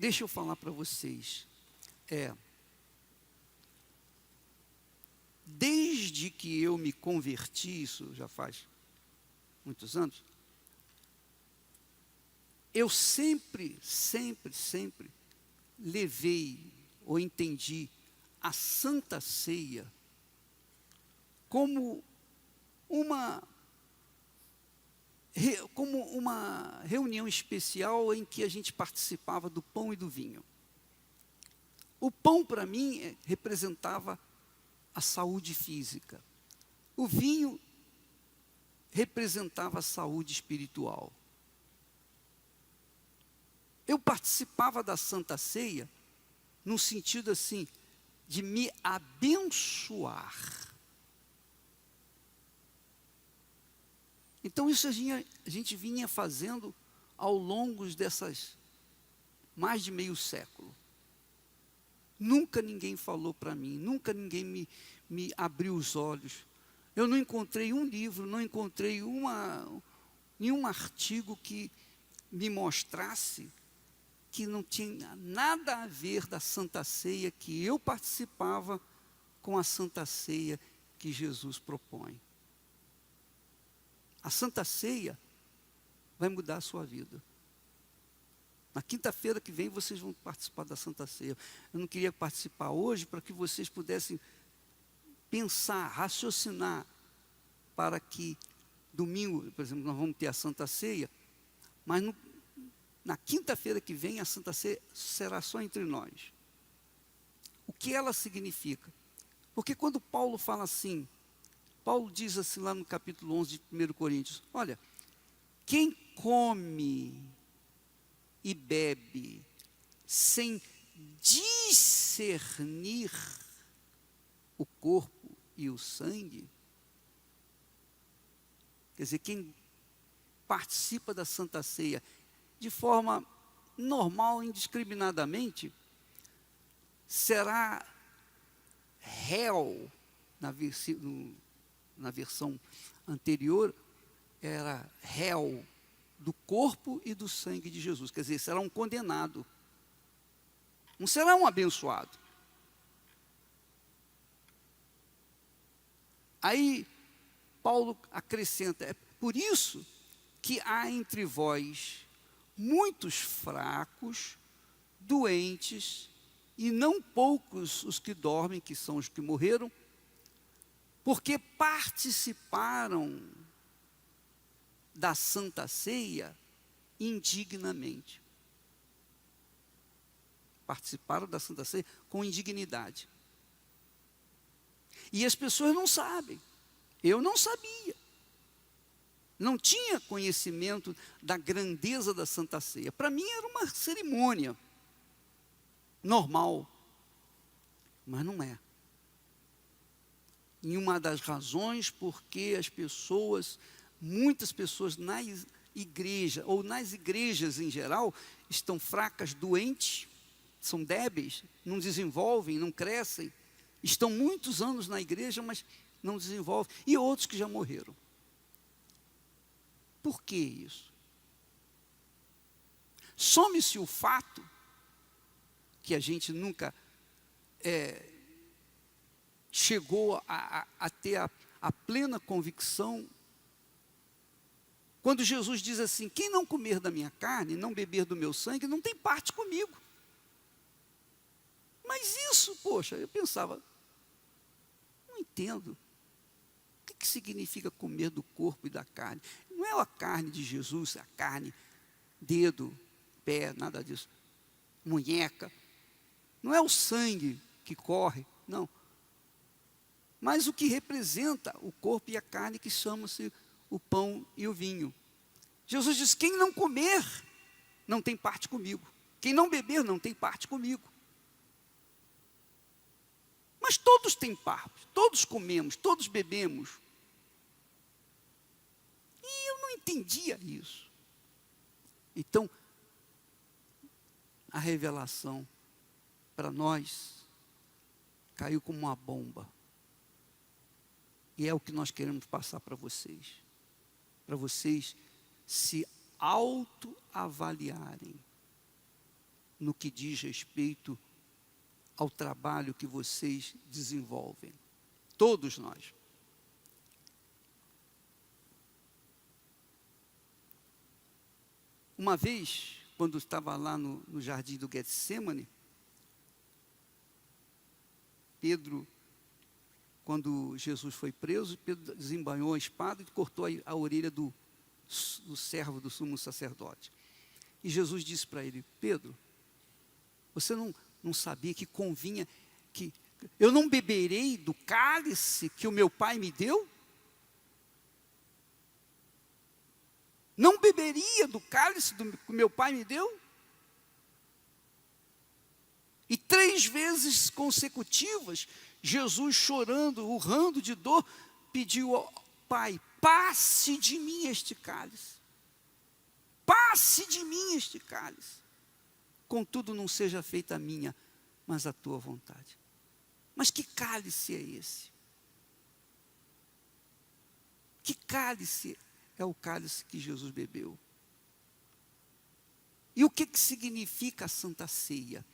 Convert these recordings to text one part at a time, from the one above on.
Deixa eu falar para vocês. Desde que eu me converti, isso já faz muitos anos, eu sempre levei ou entendi a Santa Ceia como uma reunião especial em que a gente participava do pão e do vinho. O pão, para mim, representava a saúde física. O vinho representava a saúde espiritual. Eu participava da Santa Ceia no sentido assim, de me abençoar. Então isso a gente vinha fazendo ao longo dessas mais de meio século. Nunca ninguém falou para mim, nunca ninguém me abriu os olhos. Eu não encontrei um livro, não encontrei nenhum artigo que me mostrasse que não tinha nada a ver da Santa Ceia que eu participava com a Santa Ceia que Jesus propõe. A Santa Ceia vai mudar a sua vida. Na quinta-feira que vem vocês vão participar da Santa Ceia. Eu não queria participar hoje para que vocês pudessem pensar, raciocinar, para que domingo, por exemplo, nós vamos ter a Santa Ceia, mas na quinta-feira que vem a Santa Ceia será só entre nós. O que ela significa? Porque quando Paulo fala assim, Paulo diz assim lá no capítulo 11 de 1 Coríntios, olha, quem come e bebe sem discernir o corpo e o sangue, quer dizer, quem participa da Santa Ceia de forma normal, indiscriminadamente, será réu, na versão anterior, era réu do corpo e do sangue de Jesus, quer dizer, será um condenado, não será um abençoado. Aí, Paulo acrescenta, é por isso que há entre vós muitos fracos, doentes, e não poucos os que dormem, que são os que morreram, porque participaram da Santa Ceia indignamente. Participaram da Santa Ceia com indignidade. E as pessoas não sabem. Eu não sabia. Não tinha conhecimento da grandeza da Santa Ceia. Para mim era uma cerimônia normal, mas não é. E uma das razões porque muitas pessoas na igreja, ou nas igrejas em geral, estão fracas, doentes, são débeis, não desenvolvem, não crescem, estão muitos anos na igreja, mas não desenvolvem, e outros que já morreram. Por que isso? Some-se o fato que a gente nunca chegou a ter a plena convicção, quando Jesus diz assim, quem não comer da minha carne, não beber do meu sangue, não tem parte comigo. Mas isso, poxa, eu pensava, não entendo. O que significa comer do corpo e da carne? Não é a carne de Jesus, a carne, dedo, pé, nada disso. Munheca. Não é o sangue que corre, não. Mas o que representa o corpo e a carne, que chama-se o pão e o vinho. Jesus diz, quem não comer, não tem parte comigo. Quem não beber, não tem parte comigo. Mas todos têm parte, todos comemos, todos bebemos. E eu não entendia isso. Então, a revelação para nós caiu como uma bomba. E é o que nós queremos passar para vocês. Para vocês se autoavaliarem. no que diz respeito ao trabalho que vocês desenvolvem. Todos nós. Uma vez, quando estava lá no jardim do Getsemane, Pedro, quando Jesus foi preso, Pedro desembainhou a espada e cortou a orelha do servo do sumo sacerdote. E Jesus disse para ele: Pedro, você não sabia que convinha que eu não beberei do cálice que o meu pai me deu? Não beberia do cálice que o meu pai me deu? E 3 vezes consecutivas, Jesus, chorando, urrando de dor, pediu ao Pai: passe de mim este cálice. Passe de mim este cálice. Contudo, não seja feita a minha, mas a tua vontade. Mas que cálice é esse? Que cálice é o cálice que Jesus bebeu? E o que significa a Santa Ceia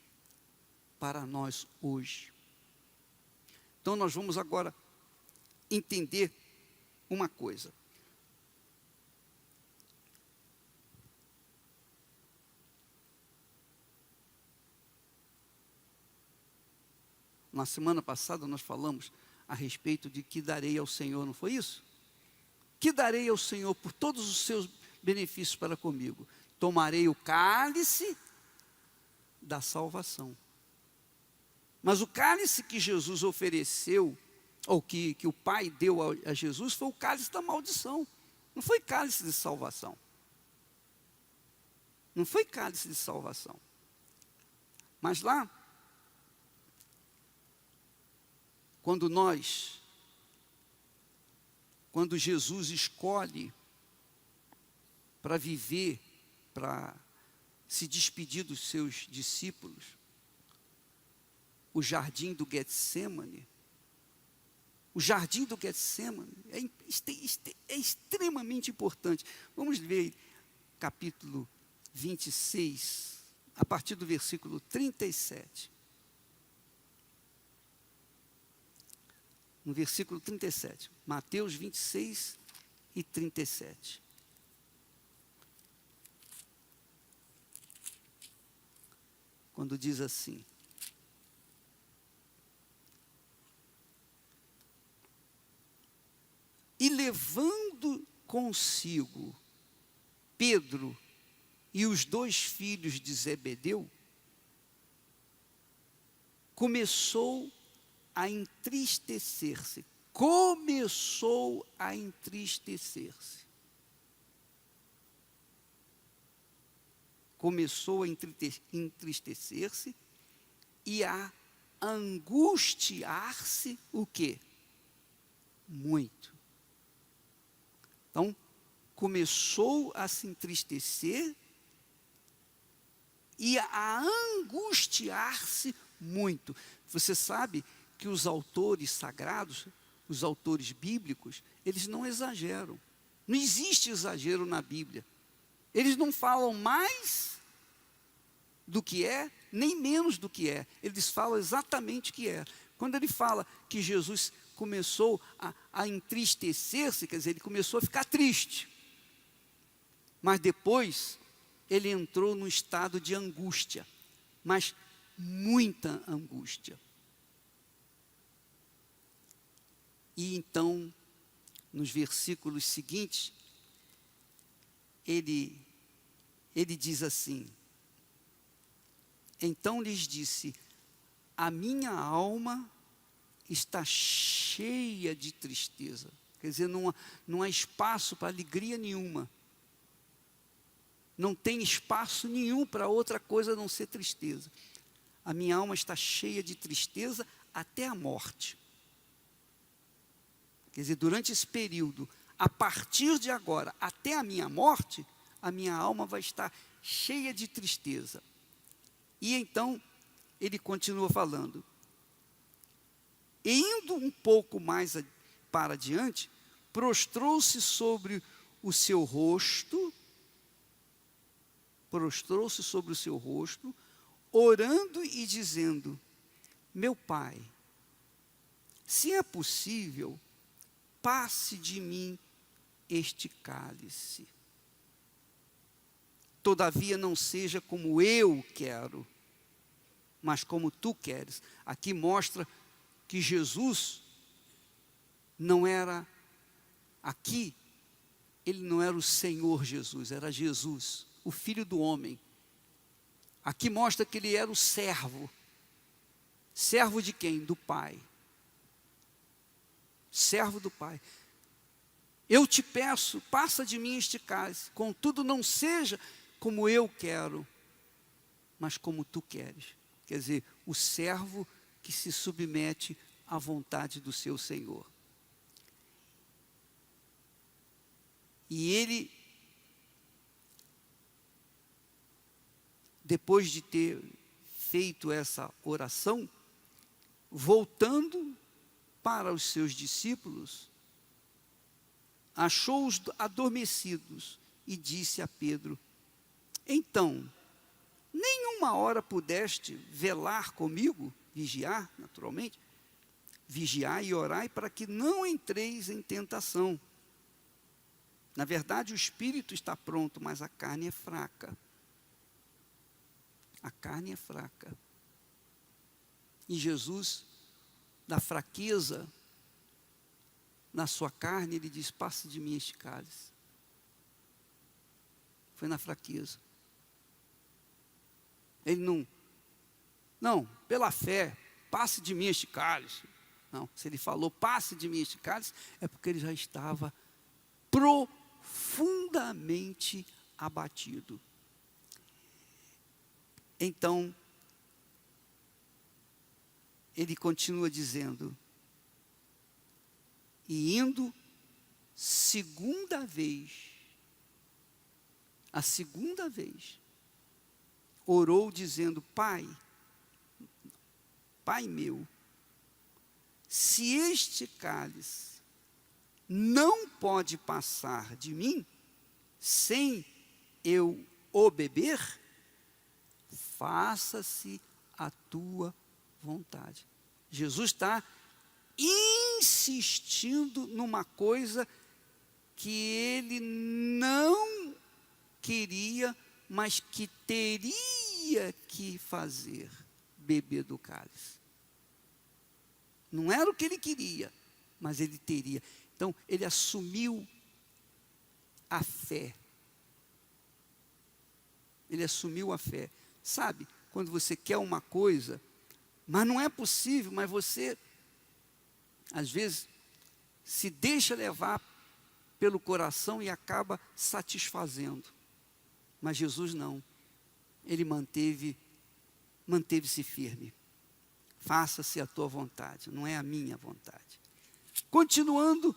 para nós hoje? Então nós vamos agora entender uma coisa. Na semana passada nós falamos a respeito de que darei ao Senhor, não foi isso? Que darei ao Senhor por todos os seus benefícios para comigo? Tomarei o cálice da salvação. Mas o cálice que Jesus ofereceu, ou que o Pai deu a Jesus, foi o cálice da maldição. Não foi cálice de salvação. Não foi cálice de salvação. Mas lá, quando Jesus escolhe para viver, para se despedir dos seus discípulos, o jardim do Getsemane, é extremamente importante. Vamos ver capítulo 26, a partir do versículo 37. No versículo 37, Mateus 26 e 37. Quando diz assim: e levando consigo Pedro e os 2 filhos de Zebedeu, começou a entristecer-se. Começou a entristecer-se. Começou a entristecer-se e a angustiar-se o quê? Muito. Então, começou a se entristecer e a angustiar-se muito. Você sabe que os autores sagrados, os autores bíblicos, eles não exageram. Não existe exagero na Bíblia. Eles não falam mais do que é, nem menos do que é. Eles falam exatamente o que é. Quando ele fala que Jesus começou a entristecer-se, quer dizer, ele começou a ficar triste. Mas depois, ele entrou num estado de angústia. Mas muita angústia. E então, nos versículos seguintes, ele diz assim: então lhes disse: a minha alma está cheia de tristeza. Quer dizer, não há espaço para alegria nenhuma. Não tem espaço nenhum para outra coisa a não ser tristeza. A minha alma está cheia de tristeza até a morte. Quer dizer, durante esse período, a partir de agora até a minha morte, a minha alma vai estar cheia de tristeza. E então, ele continua falando. Indo um pouco mais para adiante, prostrou-se sobre o seu rosto, orando e dizendo: meu Pai, se é possível, passe de mim este cálice. Todavia não seja como eu quero, mas como tu queres. Aqui mostra que Jesus não era, aqui, ele não era o Senhor Jesus, era Jesus, o Filho do homem. Aqui mostra que ele era o servo. Servo de quem? Do Pai. Servo do Pai. Eu te peço, passa de mim este cálice, contudo não seja como eu quero, mas como tu queres. Quer dizer, o servo que se submete à vontade do seu Senhor. E ele, depois de ter feito essa oração, voltando para os seus discípulos, achou-os adormecidos e disse a Pedro: então, nenhuma hora pudeste velar comigo, vigiar, naturalmente, vigiar e orai para que não entreis em tentação. Na verdade, o espírito está pronto, mas a carne é fraca. A carne é fraca. E Jesus, da fraqueza na sua carne, ele diz: passe de mim este cálice. Foi na fraqueza. Ele não, pela fé, passe de mim este cálice. Não, se ele falou passe de mim este cálice, é porque ele já estava profundamente abatido. Então, ele continua dizendo: e indo a segunda vez, orou dizendo: Pai meu, se este cálice não pode passar de mim sem eu o beber, faça-se a tua vontade. Jesus está insistindo numa coisa que ele não queria, mas que teria que fazer: beber do cálice. Não era o que ele queria, mas ele teria. Então, ele assumiu a fé. Ele assumiu a fé. Sabe, quando você quer uma coisa, mas não é possível, mas você, às vezes, se deixa levar pelo coração e acaba satisfazendo. Mas Jesus não. Ele manteve-se firme. Faça-se a tua vontade, não é a minha vontade. Continuando,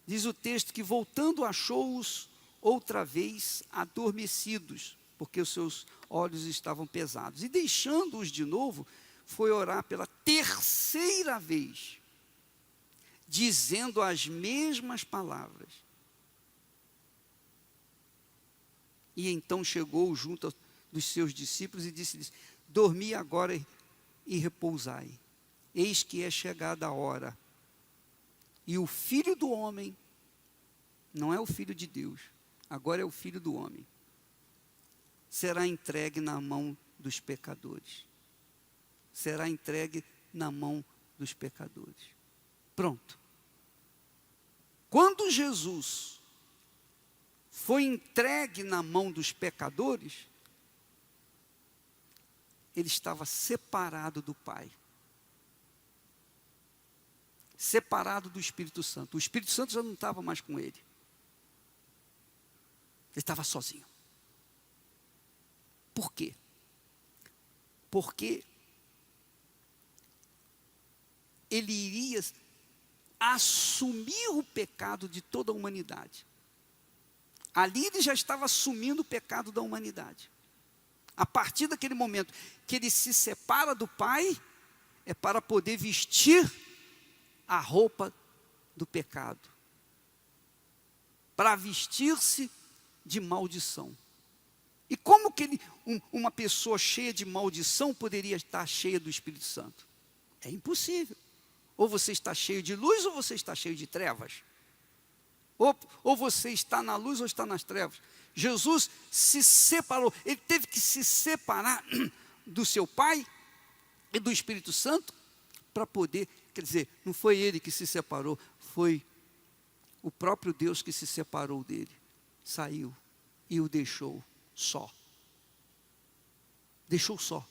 diz o texto que voltando achou-os outra vez adormecidos, porque os seus olhos estavam pesados. E deixando-os de novo, foi orar pela terceira vez, dizendo as mesmas palavras. E então chegou junto dos seus discípulos e disse-lhes: dormi agora e repousai. Eis que é chegada a hora. E o Filho do homem, não é o Filho de Deus, agora é o Filho do homem, será entregue na mão dos pecadores. Será entregue na mão dos pecadores. Pronto. Quando Jesus foi entregue na mão dos pecadores, ele estava separado do Pai. Separado do Espírito Santo. O Espírito Santo já não estava mais com ele. Ele estava sozinho. Por quê? Porque ele iria assumir o pecado de toda a humanidade. Ali ele já estava assumindo o pecado da humanidade. A partir daquele momento que ele se separa do Pai, é para poder vestir a roupa do pecado, para vestir-se de maldição. E como que uma pessoa cheia de maldição poderia estar cheia do Espírito Santo? É impossível. Ou você está cheio de luz ou você está cheio de trevas. Ou você está na luz ou está nas trevas. Jesus se separou, ele teve que se separar do seu Pai e do Espírito Santo para poder, quer dizer, não foi ele que se separou, foi o próprio Deus que se separou dele, saiu e o deixou só. Deixou só.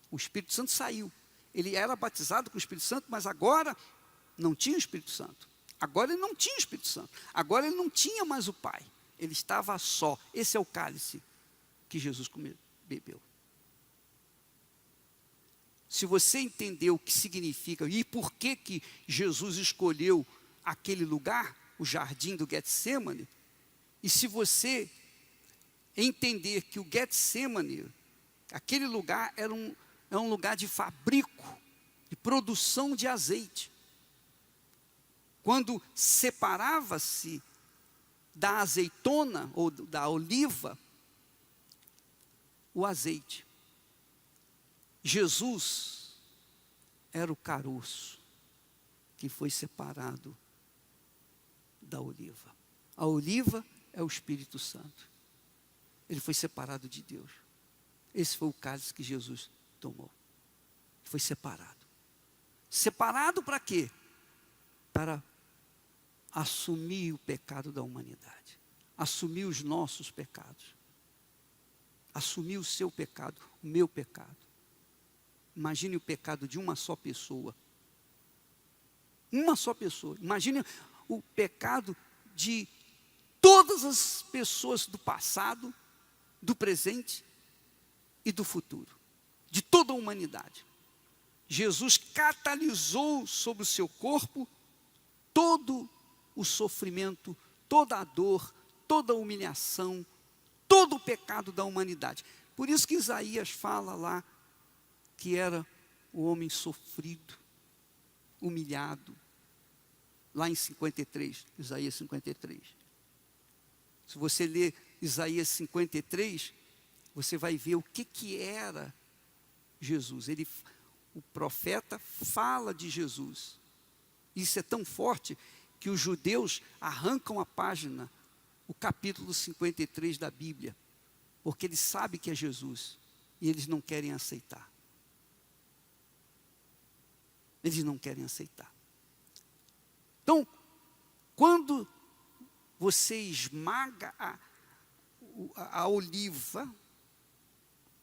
O Espírito Santo saiu. Ele era batizado com o Espírito Santo, mas agora não tinha o Espírito Santo. Agora ele não tinha o Espírito Santo. Agora ele não tinha mais o Pai. Ele estava só. Esse é o cálice que Jesus bebeu. Se você entendeu o que significa e por que Jesus escolheu aquele lugar, o jardim do Getsemane, e se você entender que o Getsemane, aquele lugar é um lugar de fabrico, de produção de azeite. Quando separava-se da azeitona ou da oliva, o azeite. Jesus era o caroço que foi separado da oliva. A oliva é o Espírito Santo. Ele foi separado de Deus. Esse foi o cálice que Jesus tomou. Foi separado. Separado para quê? Para assumir o pecado da humanidade. Assumir os nossos pecados. Assumir o seu pecado, o meu pecado. Imagine o pecado de uma só pessoa. Uma só pessoa. Imagine o pecado de todas as pessoas do passado, do presente e do futuro. De toda a humanidade. Jesus catalisou sobre o seu corpo todo o sofrimento, toda a dor, toda a humilhação, todo o pecado da humanidade. Por isso que Isaías fala lá que era o homem sofrido, humilhado, lá em 53, Isaías 53. Se você ler Isaías 53, você vai ver o que era Jesus. O profeta fala de Jesus. Isso é tão forte que os judeus arrancam a página, o capítulo 53 da Bíblia, porque eles sabem que é Jesus e eles não querem aceitar. Eles não querem aceitar. Então, quando você esmaga a oliva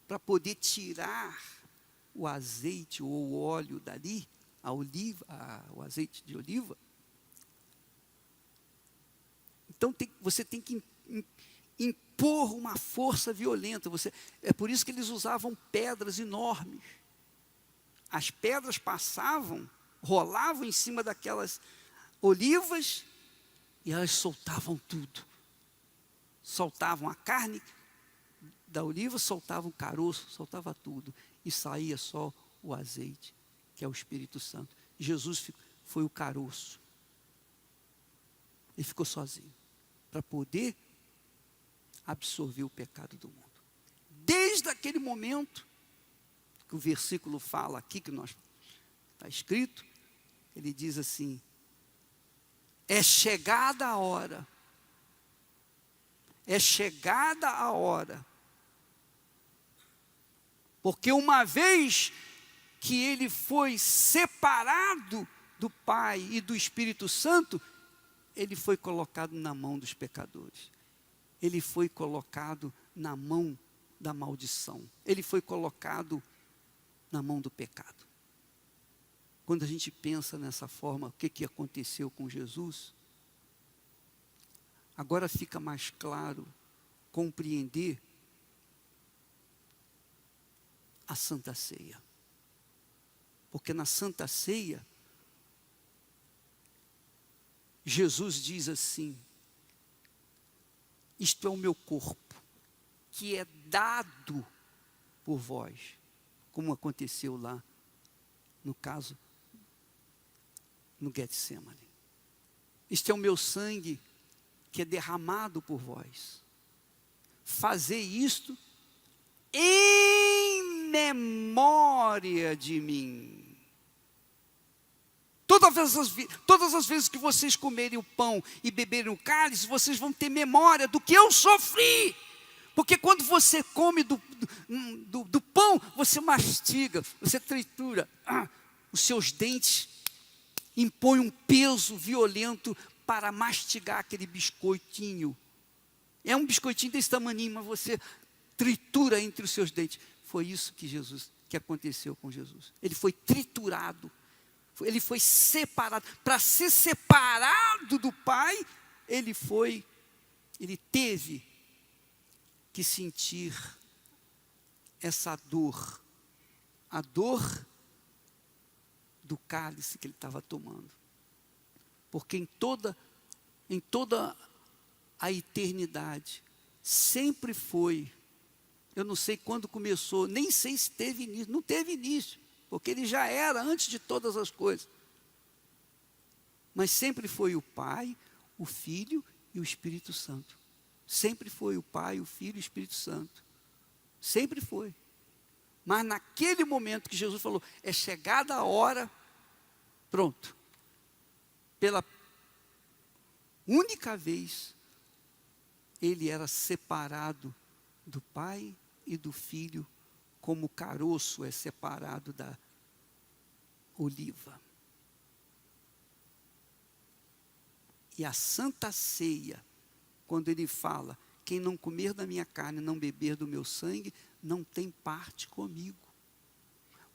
para poder tirar o azeite ou o óleo dali, o azeite de oliva, então você tem que impor uma força violenta. É por isso que eles usavam pedras enormes. As pedras passavam, rolavam em cima daquelas olivas e elas soltavam tudo. Soltavam a carne da oliva, soltavam o caroço, soltava tudo. E saía só o azeite, que é o Espírito Santo. Jesus foi o caroço. Ele ficou sozinho, para poder absorver o pecado do mundo. Desde aquele momento, que o versículo fala aqui, que está escrito, ele diz assim: é chegada a hora. É chegada a hora. Porque uma vez que ele foi separado do Pai e do Espírito Santo, ele foi colocado na mão dos pecadores. Ele foi colocado na mão da maldição. Ele foi colocado na mão do pecado. Quando a gente pensa nessa forma, o que aconteceu com Jesus, agora fica mais claro compreender a Santa Ceia. Porque na Santa Ceia, Jesus diz assim: isto é o meu corpo, que é dado por vós, como aconteceu lá, no caso, no Getsemane. Isto é o meu sangue, que é derramado por vós. fazer isto em memória de mim. Todas as vezes que vocês comerem o pão e beberem o cálice, vocês vão ter memória do que eu sofri. Porque quando você come do pão, você mastiga, você tritura. Os seus dentes impõem um peso violento para mastigar aquele biscoitinho. É um biscoitinho desse tamaninho, mas você tritura entre os seus dentes. Foi isso que aconteceu com Jesus. Ele foi triturado. Ele foi separado. Para ser separado do Pai, ele teve que sentir essa dor. A dor do cálice que ele estava tomando. Porque em toda a eternidade, sempre foi, eu não sei quando começou, nem sei se teve início, não teve início. Porque ele já era antes de todas as coisas. Mas sempre foi o Pai, o Filho e o Espírito Santo. Sempre foi o Pai, o Filho e o Espírito Santo. Sempre foi. Mas naquele momento que Jesus falou, é chegada a hora, pronto. Pela única vez, ele era separado do Pai e do Filho, como o caroço é separado da oliva. E a Santa Ceia, quando ele fala, quem não comer da minha carne, não beber do meu sangue, não tem parte comigo.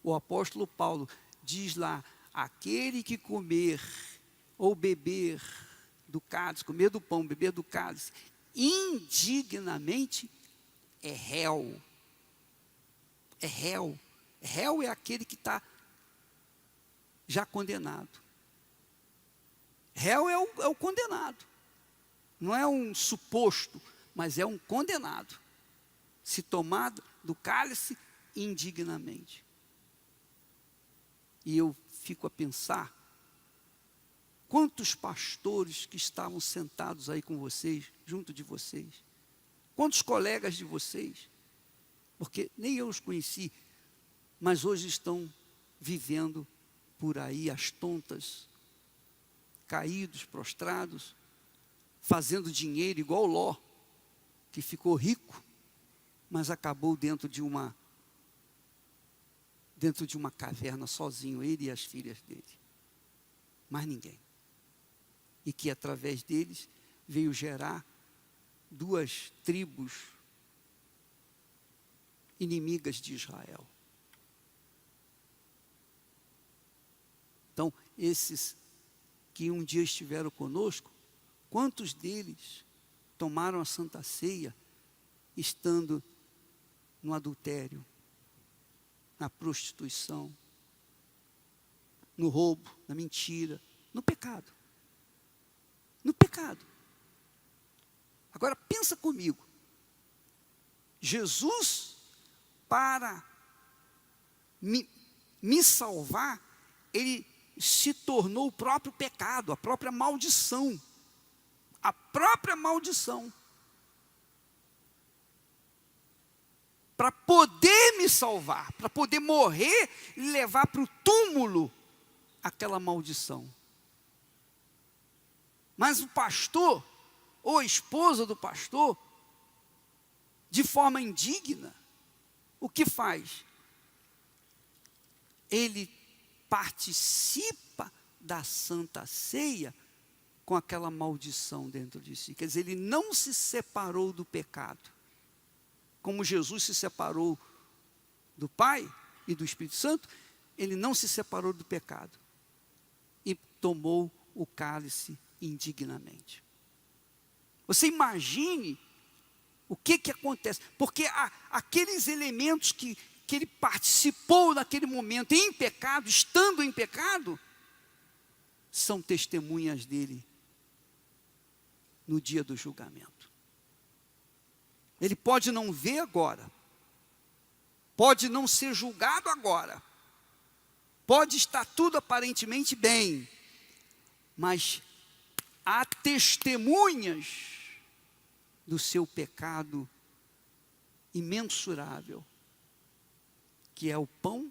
O apóstolo Paulo diz lá, aquele que comer ou beber do cálice, comer do pão, beber do cálice, indignamente, é réu. É réu. Réu é aquele que está já condenado. Réu é o condenado. Não é um suposto, mas é um condenado. Se tomar do cálice indignamente. E eu fico a pensar, quantos pastores que estavam sentados aí com vocês, junto de vocês, quantos colegas de vocês, porque nem eu os conheci, mas hoje estão vivendo por aí às tontas, caídos, prostrados, fazendo dinheiro igual Ló, que ficou rico, mas acabou dentro de uma caverna sozinho, ele e as filhas dele. Mais ninguém. E que através deles veio gerar 2 tribos inimigas de Israel. Então, esses que um dia estiveram conosco, quantos deles tomaram a Santa Ceia estando no adultério, na prostituição, no roubo, na mentira, no pecado? No pecado. Agora pensa comigo. Jesus, para me salvar, ele se tornou o próprio pecado, a própria maldição. A própria maldição. Para poder me salvar, para poder morrer e levar para o túmulo aquela maldição. Mas o pastor, ou a esposa do pastor, de forma indigna, o que faz? Ele participa da Santa Ceia com aquela maldição dentro de si. Quer dizer, ele não se separou do pecado. Como Jesus se separou do Pai e do Espírito Santo, ele não se separou do pecado. E tomou o cálice indignamente. Você imagine o que acontece. Porque aqueles elementos que ele participou naquele momento em pecado, estando em pecado, são testemunhas dele no dia do julgamento. Ele pode não ver agora, pode não ser julgado agora, pode estar tudo aparentemente bem, mas há testemunhas do seu pecado imensurável, que é o pão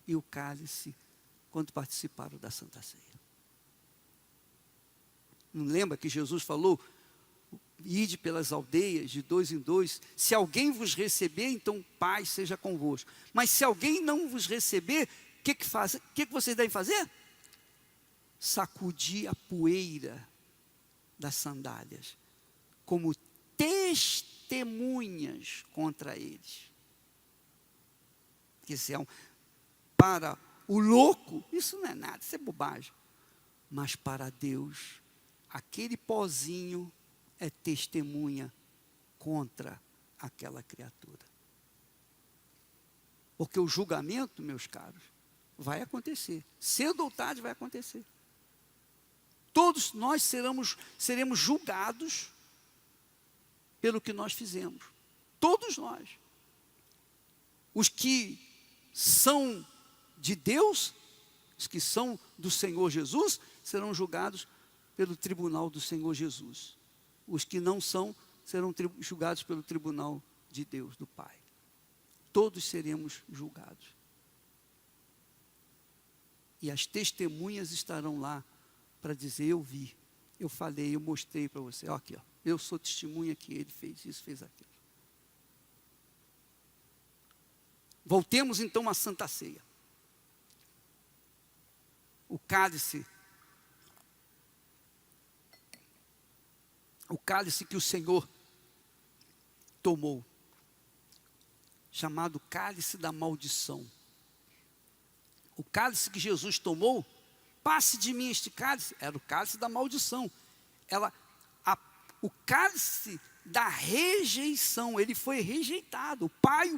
e o cálice, quando participaram da Santa Ceia. Não lembra que Jesus falou, ide pelas aldeias de 2 em 2, se alguém vos receber, então paz seja convosco. Mas se alguém não vos receber, o que vocês devem fazer? Sacudir a poeira das sandálias, como testemunhas contra eles. Que se é para o louco, isso não é nada, isso é bobagem. Mas para Deus, aquele pozinho é testemunha contra aquela criatura. Porque o julgamento, meus caros, vai acontecer. Cedo ou tarde vai acontecer. Todos nós seremos julgados pelo que nós fizemos. Todos nós. Os que são de Deus, os que são do Senhor Jesus, serão julgados pelo tribunal do Senhor Jesus. Os que não são, serão julgados pelo tribunal de Deus, do Pai. Todos seremos julgados. E as testemunhas estarão lá para dizer, eu vi, eu falei, eu mostrei para você. Ó, aqui, ó, eu sou testemunha que ele fez isso, fez aquilo. Voltemos então à Santa Ceia. O cálice que o Senhor tomou, chamado cálice da maldição. O cálice que Jesus tomou, passe de mim este cálice, era o cálice da maldição. O cálice da rejeição, ele foi rejeitado. O Pai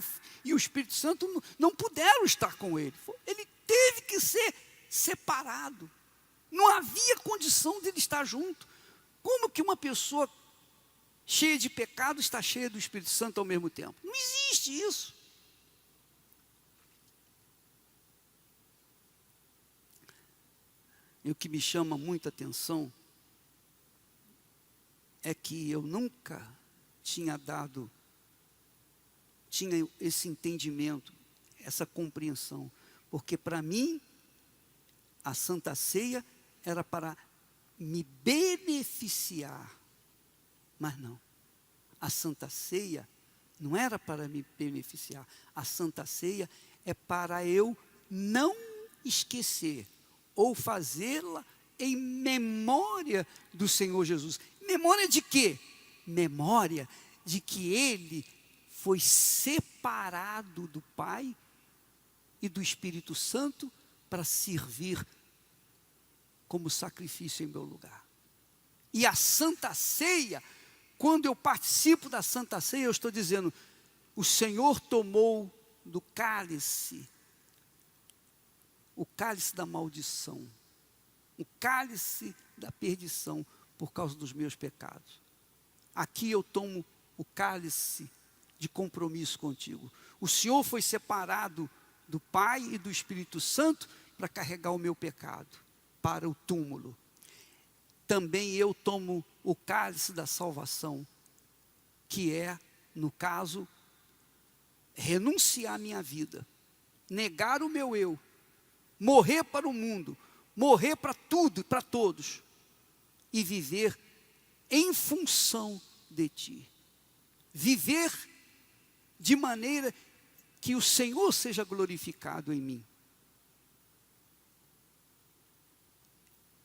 e o Espírito Santo não puderam estar com ele. Ele teve que ser separado. Não havia condição de ele estar junto. Como que uma pessoa cheia de pecado está cheia do Espírito Santo ao mesmo tempo? Não existe isso. E o que me chama muita atenção é que eu nunca tinha esse entendimento, essa compreensão, porque para mim a Santa Ceia era para me beneficiar, mas não, a Santa Ceia não era para me beneficiar, a Santa Ceia é para eu não esquecer, ou fazê-la em memória do Senhor Jesus. Memória de quê? Memória de que Ele foi separado do Pai e do Espírito Santo para servir como sacrifício em meu lugar. E a Santa Ceia, quando eu participo da Santa Ceia, eu estou dizendo, o Senhor tomou do cálice, o cálice da maldição, o cálice da perdição por causa dos meus pecados. Aqui eu tomo o cálice de compromisso contigo. O Senhor foi separado do Pai e do Espírito Santo para carregar o meu pecado para o túmulo. Também eu tomo o cálice da salvação, que é, no caso, renunciar à minha vida, negar o meu eu, morrer para o mundo, morrer para tudo e para todos, e viver em função de Ti. Viver de maneira que o Senhor seja glorificado em mim.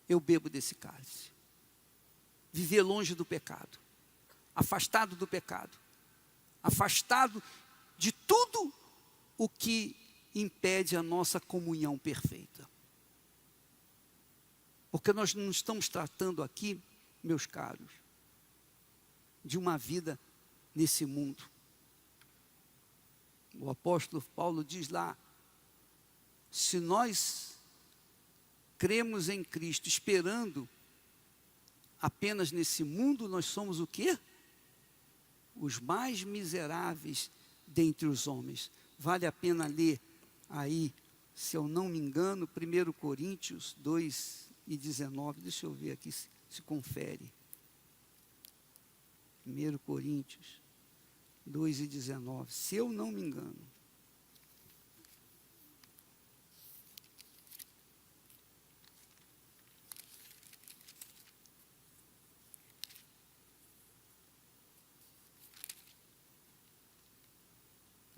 Eu bebo desse cálice. Viver longe do pecado, afastado do pecado, afastado de tudo o que impede a nossa comunhão perfeita. Porque nós não estamos tratando aqui, meus caros, de uma vida nesse mundo. O apóstolo Paulo diz lá, se nós cremos em Cristo, esperando apenas nesse mundo, nós somos o quê? Os mais miseráveis dentre os homens. Vale a pena ler aí, se eu não me engano, 1 Coríntios 2:19, deixa eu ver aqui se confere. 1 Coríntios 2:19, se eu não me engano.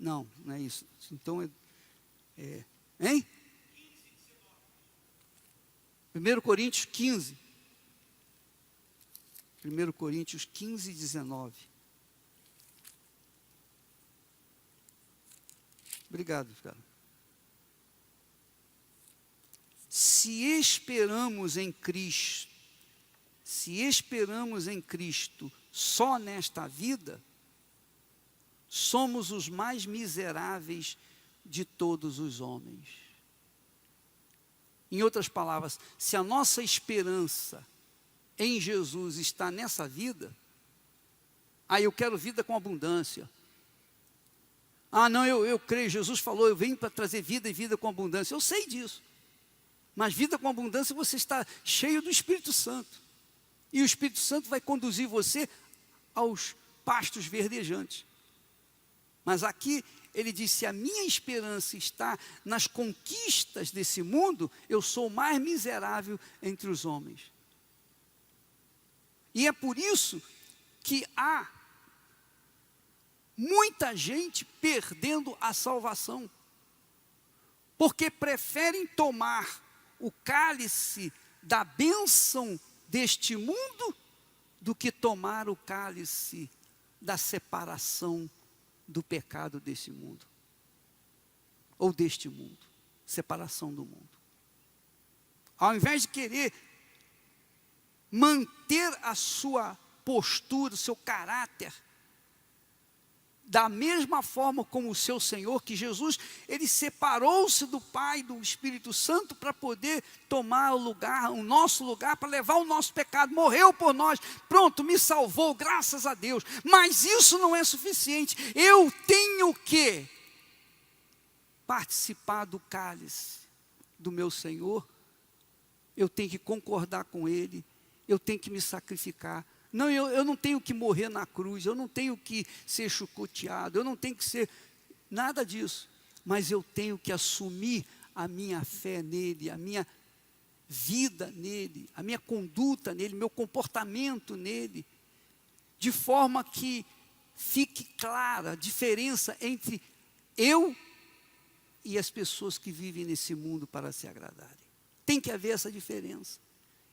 Não, não é isso. Então, hein? 1 Coríntios 15. 1 Coríntios 15, 19. Obrigado, cara. Se esperamos em Cristo só nesta vida, somos os mais miseráveis de todos os homens. Em outras palavras, se a nossa esperança em Jesus está nessa vida, eu quero vida com abundância. Não, eu creio, Jesus falou, eu venho para trazer vida e vida com abundância. Eu sei disso. Mas vida com abundância, você está cheio do Espírito Santo. E o Espírito Santo vai conduzir você aos pastos verdejantes. Mas aqui ele diz, se a minha esperança está nas conquistas desse mundo, eu sou o mais miserável entre os homens. E é por isso que há muita gente perdendo a salvação, porque preferem tomar o cálice da bênção deste mundo do que tomar o cálice da separação do pecado desse mundo, ou deste mundo, separação do mundo. Ao invés de querer manter a sua postura, o seu caráter, da mesma forma como o seu Senhor, que Jesus, ele separou-se do Pai, do Espírito Santo, para poder tomar o nosso lugar, para levar o nosso pecado, morreu por nós, pronto, me salvou, graças a Deus. Mas isso não é suficiente, eu tenho que participar do cálice do meu Senhor, eu tenho que concordar com Ele, eu tenho que me sacrificar. Não, eu não tenho que morrer na cruz, eu não tenho que ser chicoteado, eu não tenho que ser nada disso, mas eu tenho que assumir a minha fé nele, a minha vida nele, a minha conduta nele, meu comportamento nele, de forma que fique clara a diferença entre eu e as pessoas que vivem nesse mundo para se agradarem. Tem que haver essa diferença.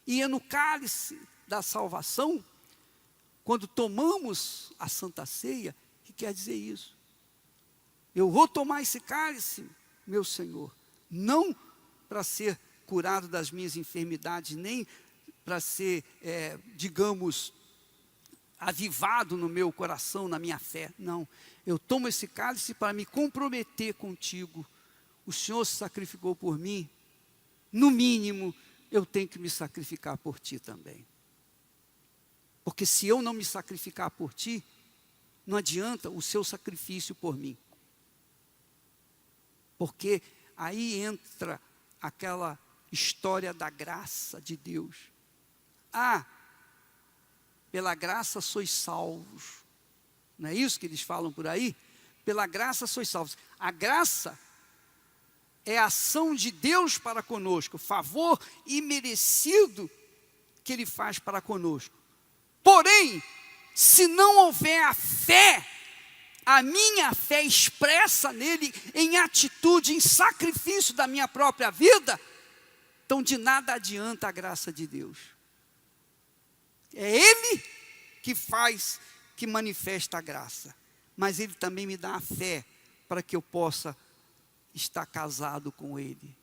E é no cálice da salvação, quando tomamos a Santa Ceia, que quer dizer isso? Eu vou tomar esse cálice, meu Senhor, não para ser curado das minhas enfermidades, nem para ser, digamos, avivado no meu coração, na minha fé. Não, eu tomo esse cálice para me comprometer contigo. O Senhor se sacrificou por mim, no mínimo, eu tenho que me sacrificar por ti também. Porque se eu não me sacrificar por ti, não adianta o seu sacrifício por mim. Porque aí entra aquela história da graça de Deus. Pela graça sois salvos. Não é isso que eles falam por aí? Pela graça sois salvos. A graça é a ação de Deus para conosco, o favor imerecido que Ele faz para conosco. Porém, se não houver a fé, a minha fé expressa nele em atitude, em sacrifício da minha própria vida, então de nada adianta a graça de Deus. É Ele que faz, que manifesta a graça, mas Ele também me dá a fé para que eu possa estar casado com Ele.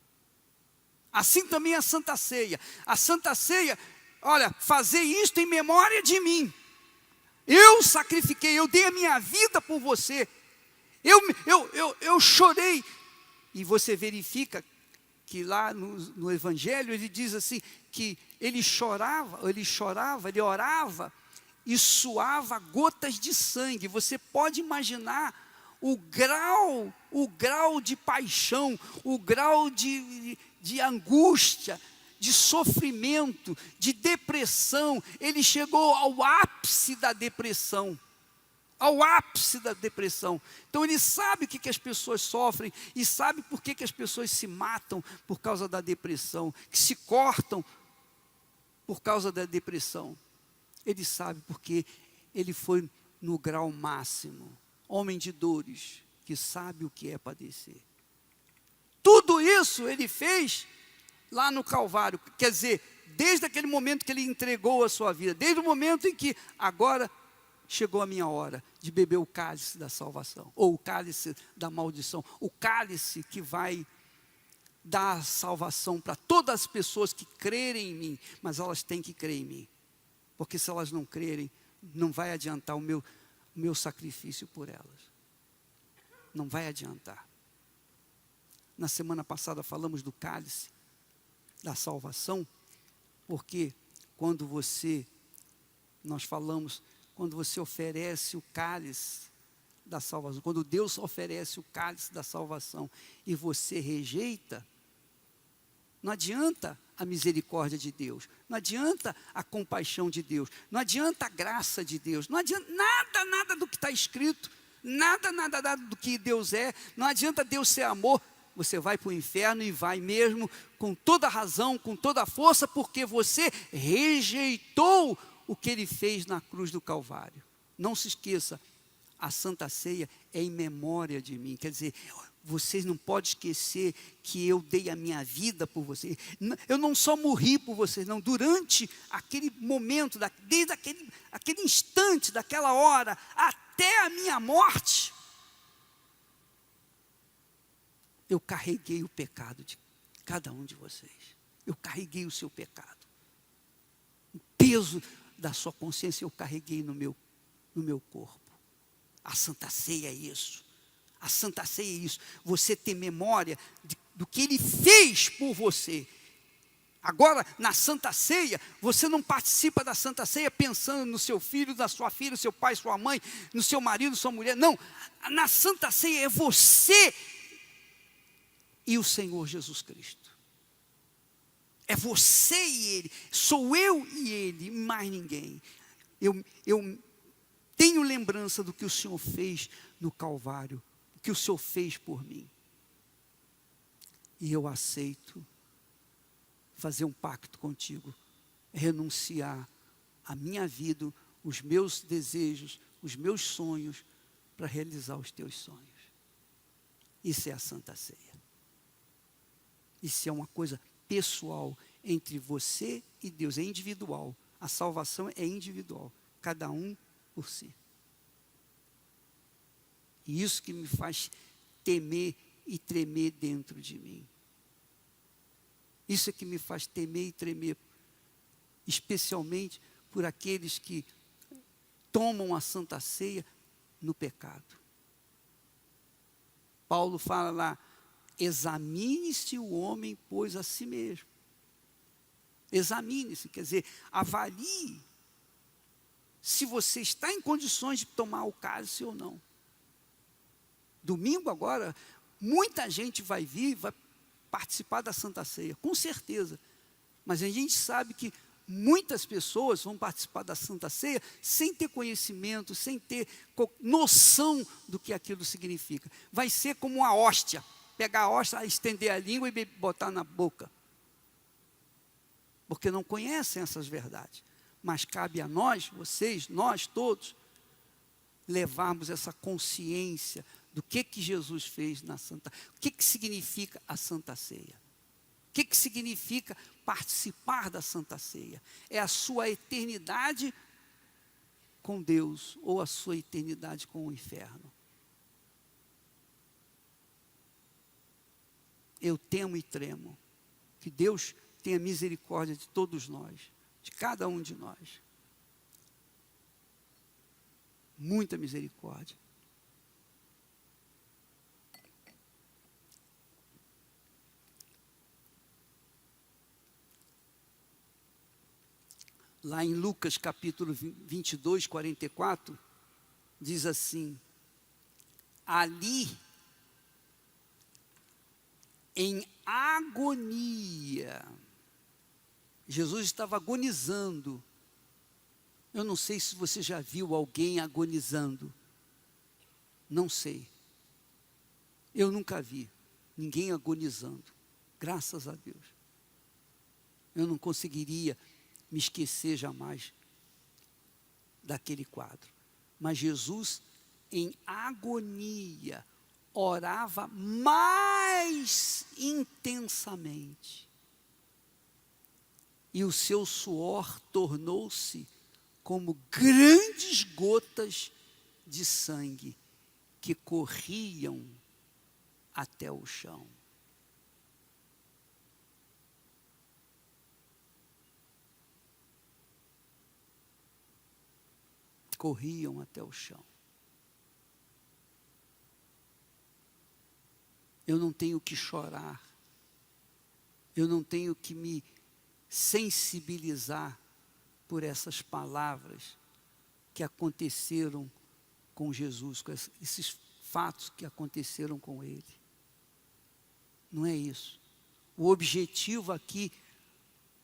Assim também a Santa Ceia. A Santa Ceia, olha, fazer isto em memória de mim. Eu sacrifiquei, eu dei a minha vida por você. Eu chorei. E você verifica que lá no Evangelho ele diz assim, que ele chorava, ele orava e suava gotas de sangue. Você pode imaginar o grau de paixão, o grau de angústia, de sofrimento, de depressão. Ele chegou ao ápice da depressão, ao ápice da depressão. Então ele sabe o que as pessoas sofrem e sabe por que as pessoas se matam por causa da depressão, que se cortam por causa da depressão. Ele sabe porque ele foi no grau máximo, homem de dores, que sabe o que é padecer. Tudo isso ele fez lá no Calvário, quer dizer, desde aquele momento que ele entregou a sua vida, desde o momento em que agora chegou a minha hora de beber o cálice da salvação, ou o cálice da maldição, o cálice que vai dar salvação para todas as pessoas que crerem em mim, mas elas têm que crer em mim, porque se elas não crerem, não vai adiantar o meu sacrifício por elas, não vai adiantar. Na semana passada falamos do cálice da salvação, porque quando você oferece o cálice da salvação, quando Deus oferece o cálice da salvação e você rejeita, não adianta a misericórdia de Deus, não adianta a compaixão de Deus, não adianta a graça de Deus, não adianta nada do que está escrito, nada do que Deus é, não adianta Deus ser amor. Você vai para o inferno e vai mesmo com toda a razão, com toda a força, porque você rejeitou o que Ele fez na cruz do Calvário. Não se esqueça, a Santa Ceia é em memória de mim. Quer dizer, vocês não podem esquecer que eu dei a minha vida por vocês. Eu não só morri por vocês, não. Durante aquele momento, desde aquele instante, daquela hora, até a minha morte, eu carreguei o pecado de cada um de vocês. Eu carreguei o seu pecado. O peso da sua consciência eu carreguei no meu corpo. A Santa Ceia é isso. A Santa Ceia é isso. Você ter memória do que Ele fez por você. Agora, na Santa Ceia, você não participa da Santa Ceia pensando no seu filho, na sua filha, no seu pai, sua mãe, no seu marido, sua mulher. Não. Na Santa Ceia é você e o Senhor Jesus Cristo. É você e Ele, sou eu e Ele, mais ninguém. Eu tenho lembrança do que o Senhor fez no Calvário, o que o Senhor fez por mim. E eu aceito fazer um pacto contigo, renunciar a minha vida, os meus desejos, os meus sonhos, para realizar os teus sonhos. Isso é a Santa Ceia. Isso é uma coisa pessoal entre você e Deus, é individual. A salvação é individual, cada um por si. E isso que me faz temer e tremer dentro de mim. Isso é que me faz temer e tremer, especialmente por aqueles que tomam a Santa Ceia no pecado. Paulo fala lá, examine-se o homem, pois, a si mesmo. Examine-se, quer dizer, avalie se você está em condições de tomar o cálice ou não. Domingo agora, muita gente vai vir, vai participar da Santa Ceia, com certeza. Mas a gente sabe que muitas pessoas vão participar da Santa Ceia sem ter conhecimento, sem ter noção do que aquilo significa. Vai ser como uma hóstia. Pegar a hóstia, estender a língua e botar na boca. Porque não conhecem essas verdades. Mas cabe a nós, vocês, nós todos, levarmos essa consciência do que Jesus fez na Santa Ceia. O que significa a Santa Ceia? O que significa participar da Santa Ceia? É a sua eternidade com Deus ou a sua eternidade com o inferno. Eu temo e tremo que Deus tenha misericórdia de todos nós, de cada um de nós. Muita misericórdia. Lá em Lucas capítulo 22, 44, diz assim, ali, em agonia, Jesus estava agonizando. Eu não sei se você já viu alguém agonizando. Não sei. Eu nunca vi ninguém agonizando. Graças a Deus. Eu não conseguiria me esquecer jamais daquele quadro. Mas Jesus, em agonia, orava mais intensamente. E o seu suor tornou-se como grandes gotas de sangue que corriam até o chão. Corriam até o chão. Eu não tenho que chorar. Eu não tenho que me sensibilizar por essas palavras que aconteceram com Jesus, com esses fatos que aconteceram com ele. Não é isso. O objetivo aqui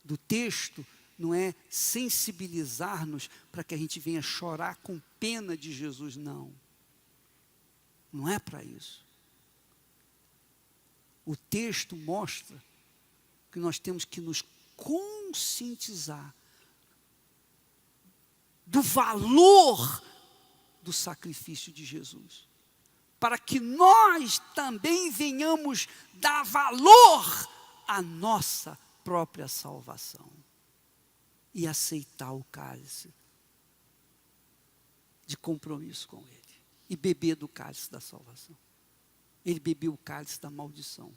do texto não é sensibilizar-nos para que a gente venha chorar com pena de Jesus, não. Não é para isso. O texto mostra que nós temos que nos conscientizar do valor do sacrifício de Jesus, para que nós também venhamos dar valor à nossa própria salvação e aceitar o cálice de compromisso com Ele e beber do cálice da salvação. Ele bebeu o cálice da maldição.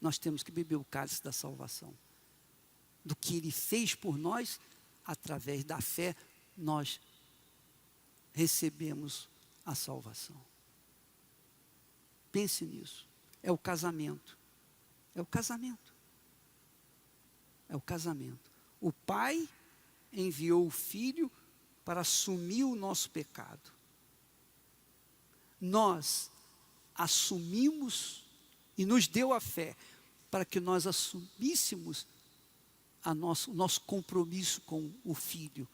Nós temos que beber o cálice da salvação. Do que Ele fez por nós, através da fé, nós recebemos a salvação. Pense nisso. É o casamento. É o casamento. É o casamento. O Pai enviou o Filho para assumir o nosso pecado. Nós assumimos e nos deu a fé para que nós assumíssemos o nosso compromisso com o Filho.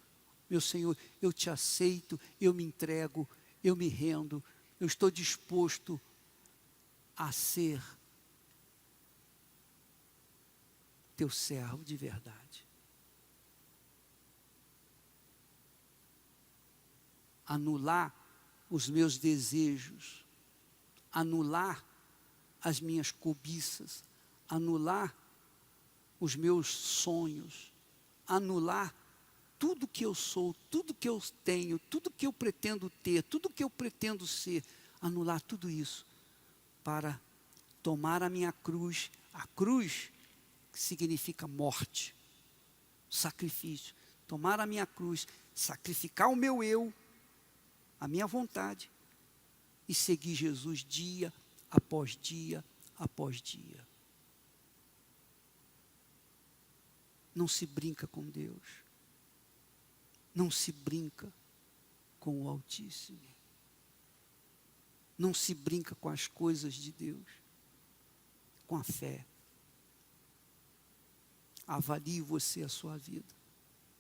Meu Senhor, eu te aceito, eu me entrego, eu me rendo, eu estou disposto a ser teu servo de verdade. Anular os meus desejos, anular as minhas cobiças, anular os meus sonhos, anular tudo que eu sou, tudo que eu tenho, tudo que eu pretendo ter, tudo que eu pretendo ser, anular tudo isso para tomar a minha cruz. A cruz significa morte, sacrifício. Tomar a minha cruz, sacrificar o meu eu, a minha vontade e seguir Jesus dia após dia após dia. Não se brinca com Deus. Não se brinca com o Altíssimo. Não se brinca com as coisas de Deus, com a fé. Avalie você a sua vida,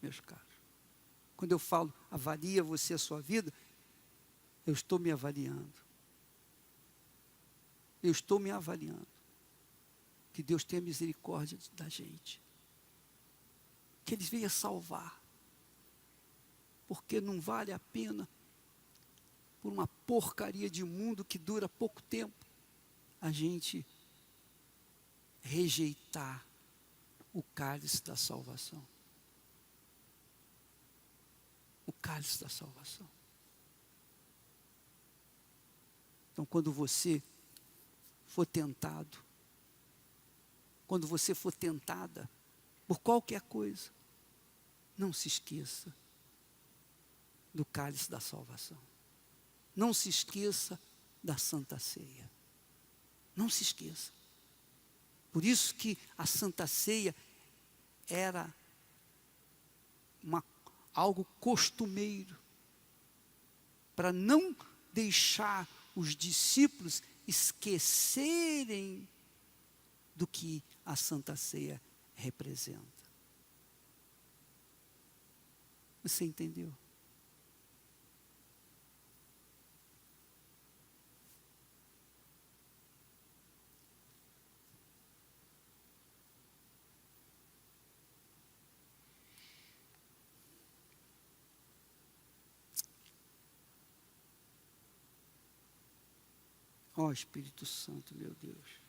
meus caros. Quando eu falo avalia você a sua vida, eu estou me avaliando. Eu estou me avaliando. Que Deus tenha misericórdia da gente. Que Ele venha salvar. Porque não vale a pena, por uma porcaria de mundo que dura pouco tempo, a gente rejeitar o cálice da salvação. O cálice da salvação. Então, quando você for tentado, quando você for tentada por qualquer coisa, não se esqueça do cálice da salvação. Não se esqueça da Santa Ceia. Não se esqueça. Por isso que a Santa Ceia era algo costumeiro, para não deixar os discípulos esquecerem do que a Santa Ceia representa. Você entendeu? Ó Espírito Santo, meu Deus.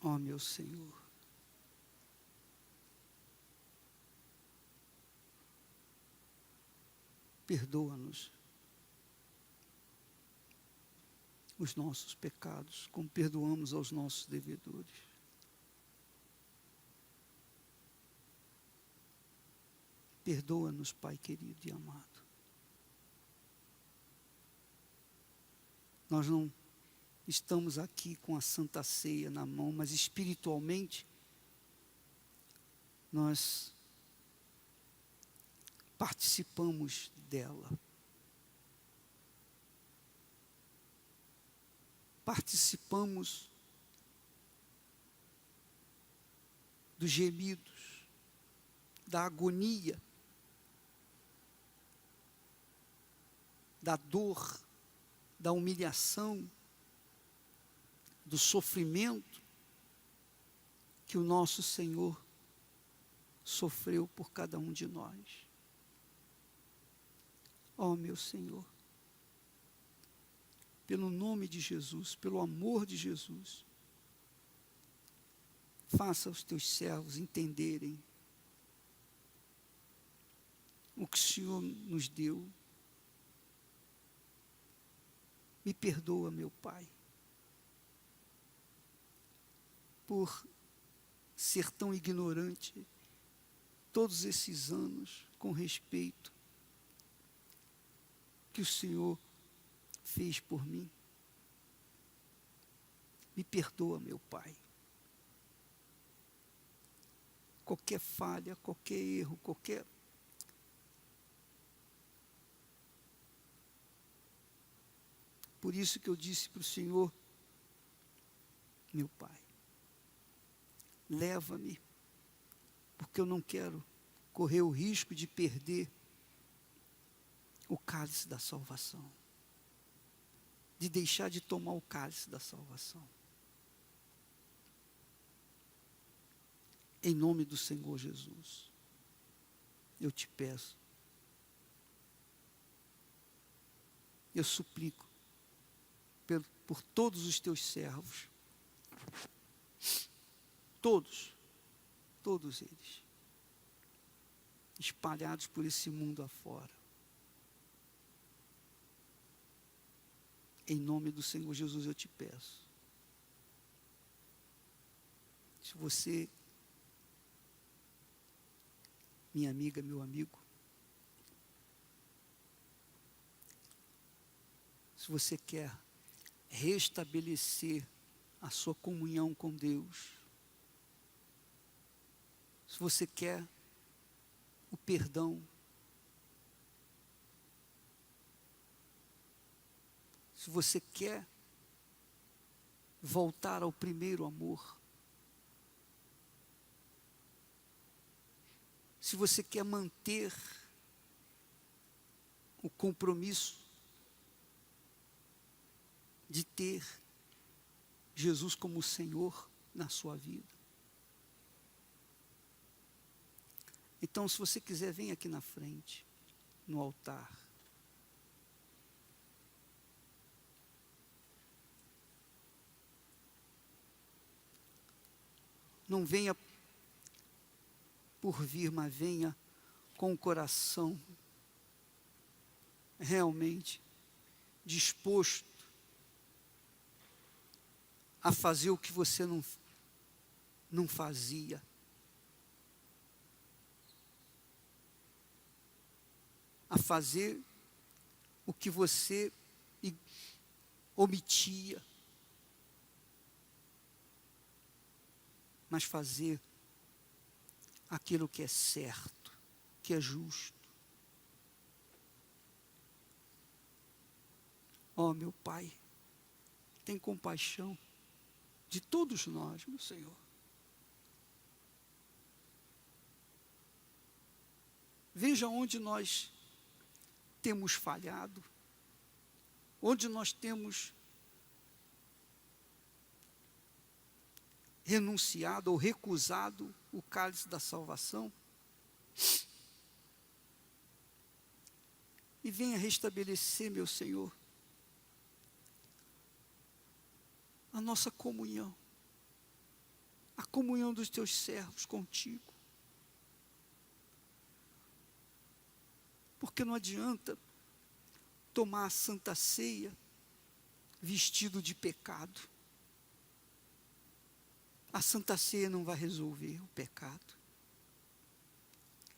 Ó meu Senhor. Perdoa-nos os nossos pecados, como perdoamos aos nossos devedores. Perdoa-nos, Pai querido e amado. Nós não estamos aqui com a Santa Ceia na mão, mas espiritualmente nós participamos dela. Participamos dos gemidos, da agonia, da dor, da humilhação, do sofrimento que o nosso Senhor sofreu por cada um de nós. Ó meu Senhor, pelo nome de Jesus, pelo amor de Jesus, faça os teus servos entenderem o que o Senhor nos deu. Me perdoa, meu Pai, por ser tão ignorante todos esses anos com respeito que o Senhor fez por mim. Me perdoa, meu Pai. Qualquer falha, qualquer erro, qualquer... Por isso que eu disse para o Senhor, meu Pai, leva-me, porque eu não quero correr o risco de perder o cálice da salvação, de deixar de tomar o cálice da salvação. Em nome do Senhor Jesus, eu te peço, eu suplico por todos os teus servos, todos eles, espalhados por esse mundo afora. Em nome do Senhor Jesus eu te peço. Se você, minha amiga, meu amigo, se você quer restabelecer a sua comunhão com Deus, se você quer o perdão, se você quer voltar ao primeiro amor, se você quer manter o compromisso de ter Jesus como Senhor na sua vida. Então, se você quiser, vem aqui na frente, no altar. Não venha por vir, mas venha com o coração realmente disposto a fazer o que você não fazia. A fazer o que você omitia. Mas fazer aquilo que é certo, que é justo. Ó, meu Pai, tem compaixão de todos nós, meu Senhor. Veja onde nós temos falhado, onde nós temos renunciado ou recusado o cálice da salvação. e venha restabelecer, meu Senhor, a nossa comunhão, a comunhão dos teus servos contigo. Porque não adianta tomar a Santa Ceia vestido de pecado. A Santa Ceia não vai resolver o pecado.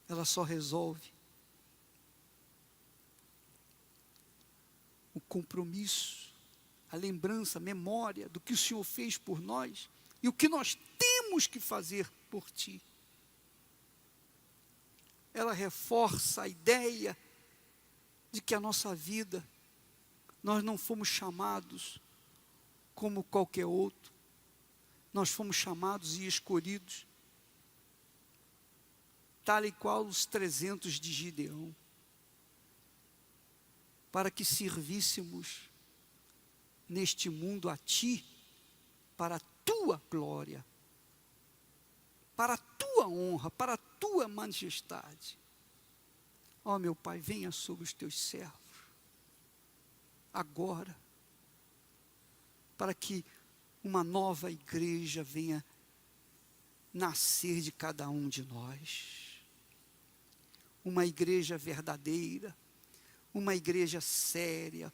Ela só resolve o compromisso, a lembrança, a memória do que o Senhor fez por nós e o que nós temos que fazer por Ti. Ela reforça a ideia de que a nossa vida, nós não fomos chamados como qualquer outro, nós fomos chamados e escolhidos, tal e qual os 300 de Gideão, para que servíssemos neste mundo a Ti, para a Tua glória, para a Tua honra, para a Tua majestade. Ó meu Pai, venha sobre os Teus servos, agora, para que uma nova igreja venha nascer de cada um de nós. Uma igreja verdadeira, uma igreja séria,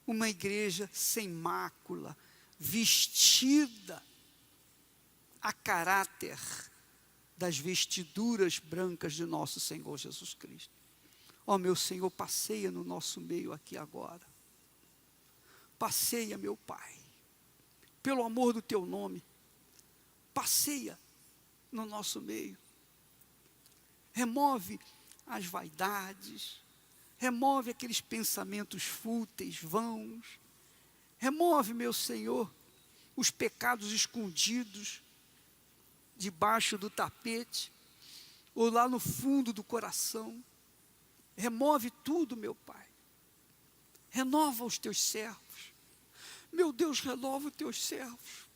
uma igreja sem mácula, vestida a caráter das vestiduras brancas de nosso Senhor Jesus Cristo. Ó meu Senhor, passeia no nosso meio aqui agora. Passeia, meu Pai, pelo amor do Teu nome, passeia no nosso meio. Remove as vaidades, remove aqueles pensamentos fúteis, vãos. Remove, meu Senhor, os pecados escondidos debaixo do tapete, ou lá no fundo do coração. Remove tudo, meu Pai. Renova os Teus servos. Meu Deus, renova os Teus servos,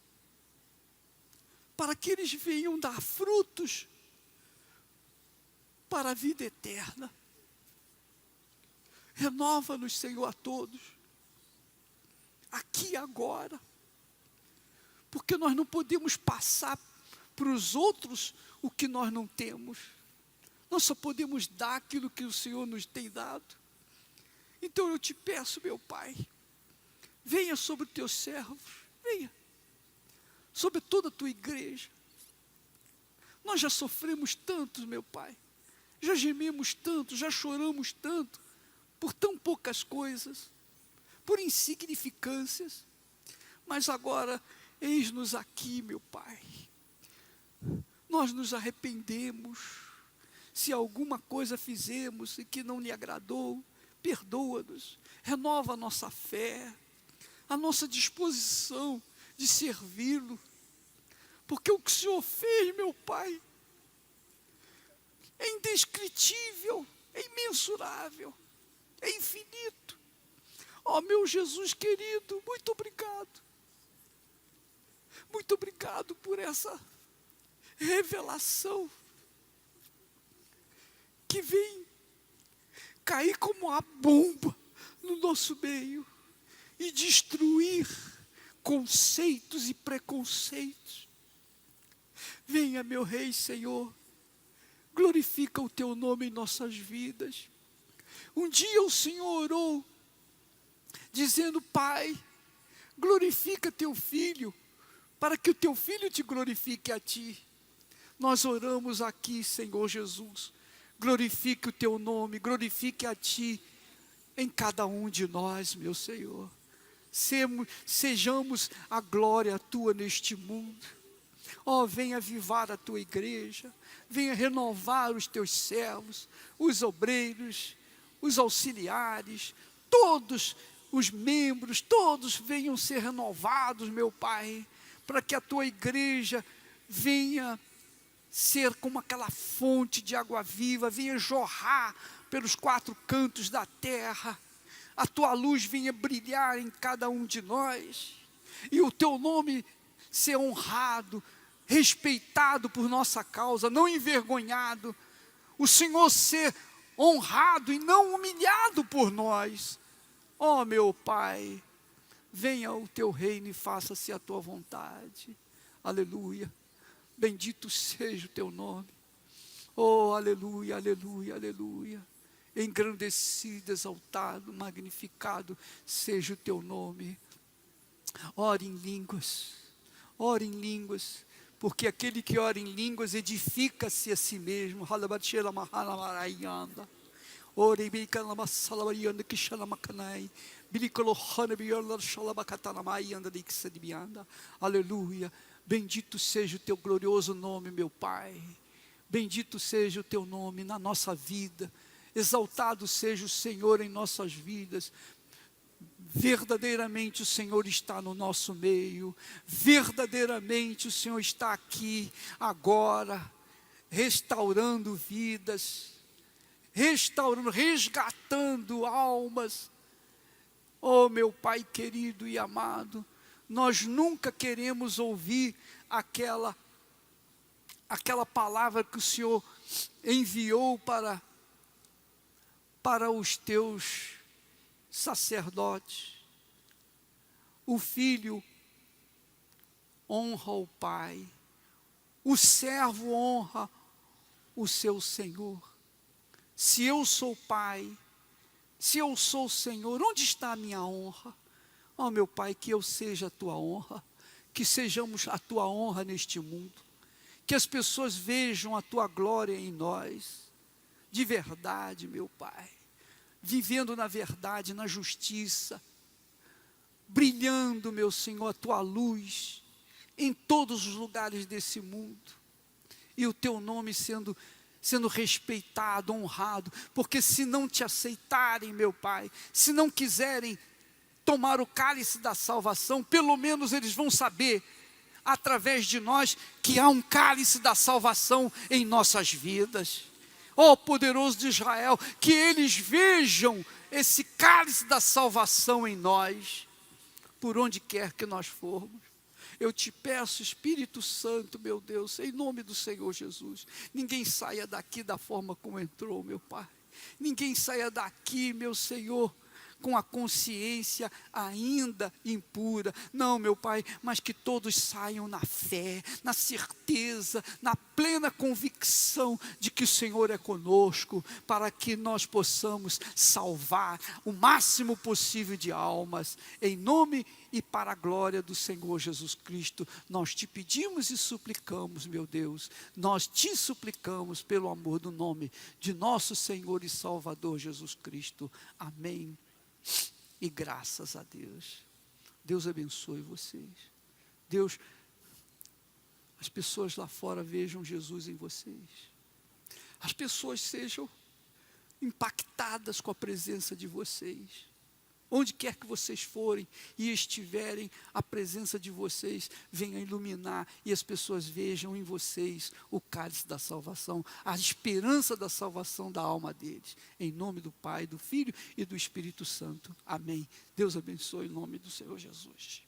para que eles venham dar frutos para a vida eterna. Renova-nos, Senhor, a todos, aqui e agora, porque nós não podemos passar para os outros o que nós não temos. Nós só podemos dar aquilo que o Senhor nos tem dado. Então eu te peço, meu Pai, venha sobre os Teus servos, venha sobre toda a Tua igreja. Nós já sofremos tanto, meu Pai, já gememos tanto, já choramos tanto, por tão poucas coisas, por insignificâncias, mas agora, eis-nos aqui, meu Pai. Nós nos arrependemos, se alguma coisa fizemos e que não lhe agradou, perdoa-nos, renova a nossa fé, a nossa disposição de servi-lo, porque o que o Senhor fez, meu Pai, é indescritível, é imensurável, é infinito. Ó meu Jesus querido, muito obrigado. Muito obrigado por essa revelação que vem cair como uma bomba no nosso meio e destruir conceitos e preconceitos. Venha, meu Rei, Senhor, glorifica o Teu nome em nossas vidas. Um dia o Senhor orou, dizendo: Pai, glorifica Teu Filho, para que o Teu Filho te glorifique a Ti. Nós oramos aqui, Senhor Jesus, glorifique o Teu nome, glorifique a Ti em cada um de nós, meu Senhor. Sejamos a glória Tua neste mundo. Ó, venha avivar a Tua igreja, venha renovar os Teus servos, os obreiros, os auxiliares, todos os membros, todos venham ser renovados, meu Pai, para que a Tua igreja venha ser como aquela fonte de água viva, venha jorrar pelos 4 cantos da terra, a Tua luz venha brilhar em cada um de nós, e o Teu nome ser honrado, respeitado por nossa causa, não envergonhado, o Senhor ser honrado e não humilhado por nós. Ó meu Pai, venha o teu reino e faça-se a tua vontade. Aleluia. Bendito seja o teu nome. Oh, aleluia, aleluia, aleluia. Engrandecido, exaltado, magnificado seja o teu nome. Ore em línguas, ore em línguas, porque aquele que ora em línguas edifica-se a si mesmo. Aleluia. Bendito seja o teu glorioso nome, meu Pai. Bendito seja o teu nome na nossa vida. Exaltado seja o Senhor em nossas vidas. Verdadeiramente o Senhor está no nosso meio. Verdadeiramente o Senhor está aqui, agora, restaurando vidas, resgatando almas. Oh, meu Pai querido e amado, nós nunca queremos ouvir aquela palavra que o Senhor enviou para os teus sacerdotes. O filho honra o pai, o servo honra o seu senhor. Se eu sou pai, se eu sou Senhor, onde está a minha honra? Ó meu Pai, que eu seja a tua honra, que sejamos a tua honra neste mundo, que as pessoas vejam a tua glória em nós, de verdade, meu Pai, vivendo na verdade, na justiça, brilhando, meu Senhor, a tua luz em todos os lugares desse mundo, e o teu nome sendo respeitado, honrado, porque se não te aceitarem, meu Pai, se não quiserem tomar o cálice da salvação, pelo menos eles vão saber, através de nós, que há um cálice da salvação em nossas vidas. Ó poderoso de Israel, que eles vejam esse cálice da salvação em nós, por onde quer que nós formos. Eu te peço, Espírito Santo, meu Deus, em nome do Senhor Jesus, ninguém saia daqui da forma como entrou, meu Pai. Ninguém saia daqui, meu Senhor, com a consciência ainda impura. Não, meu Pai, mas que todos saiam na fé, na certeza, na plena convicção de que o Senhor é conosco, para que nós possamos salvar o máximo possível de almas, em nome e para a glória do Senhor Jesus Cristo. Nós te pedimos e suplicamos, meu Deus, nós te suplicamos pelo amor do nome de nosso Senhor e Salvador Jesus Cristo. Amém. E graças a Deus. Deus abençoe vocês. Deus, as pessoas lá fora vejam Jesus em vocês. As pessoas sejam impactadas com a presença de vocês. Onde quer que vocês forem e estiverem, a presença de vocês venha iluminar e as pessoas vejam em vocês o cálice da salvação, a esperança da salvação da alma deles. Em nome do Pai, do Filho e do Espírito Santo. Amém. Deus abençoe em nome do Senhor Jesus.